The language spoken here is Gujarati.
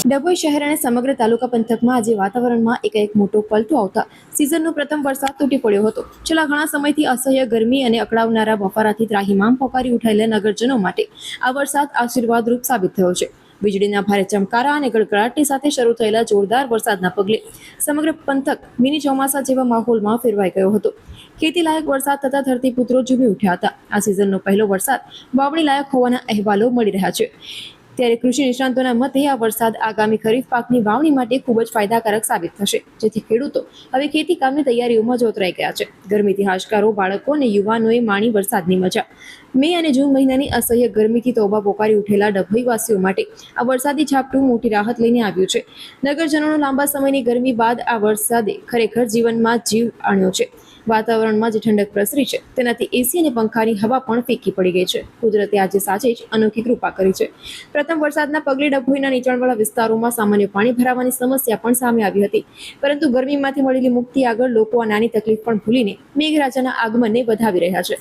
ડભોઈ શહેર અને સમગ્ર તાલુકા પંથકમાં આજે વાતાવરણમાં એકાએક મોટો પલટો આવતા સિઝનનો પ્રથમ વરસાદ તૂટી પડ્યો હતો. છેલ્લા ઘણા સમયથી અસહ્ય ગરમી અને અકળાવનારા બફારાથી ત્રાહિમામ પોકારી ઉઠાયેલા નગરજનો માટે આ વરસાદ આશીર્વાદરૂપ સાબિત થયો છે. વીજળીના ભારે ચમકારા અને ગડગડાટની સાથે શરૂ થયેલા જોરદાર વરસાદના પગલે સમગ્ર પંથક મિની ચોમાસા જેવા માહોલમાં ફેરવાઈ ગયો હતો. ખેતીલાયક વરસાદ થતા ધરતીપુત્રો ઝૂમી ઉઠ્યા હતા. આ સિઝનનો પહેલો વરસાદ વાવણી લાયક હોવાના અહેવાલો મળી રહ્યા છે. ત્યારે કૃષિ નિષ્ણાંતોના મતે આ વરસાદ આગામી ખરીફ પાકની વાવણી માટે ખૂબ જ ફાયદાકારક સાબિત થશે, જેથી ખેડૂતો હવે ખેતી કામની તૈયારીઓમાં જોતરાઈ ગયા છે. ગરમીથી હાશકારો, બાળકો અને યુવાનોએ માણી વરસાદની મજા. મે અને જૂન મહિનાની અસહ્ય ગરમીથી તોબા પોકારી ઉઠેલા ડભોઈવાસીઓ માટે આ વરસાદી ઝાપટું મોટી રાહત લઈને આવ્યું છે. નગરજનોનો લાંબા સમયની ગરમી બાદ આ વરસાદે ખરેખર જીવનમાં જીવ આણ્યો છે. વાતાવરણમાં જે ઠંડક પ્રસરી છે તેનાથી એસી અને પંખાની હવા પણ ફીકી પડી ગઈ છે. કુદરતે આજે સાચે જ અનોખી કૃપા કરી છે. પ્રથમ વરસાદના પગલે ડભોઈના નીચાણવાળા વિસ્તારોમાં સામાન્ય પાણી ભરાવાની સમસ્યા પણ સામે આવી હતી, પરંતુ ગરમીમાંથી મળેલી મુક્તિ આગળ લોકો આ નાની તકલીફ પણ ભૂલીને મેઘરાજાના આગમનને વધાવી રહ્યા છે.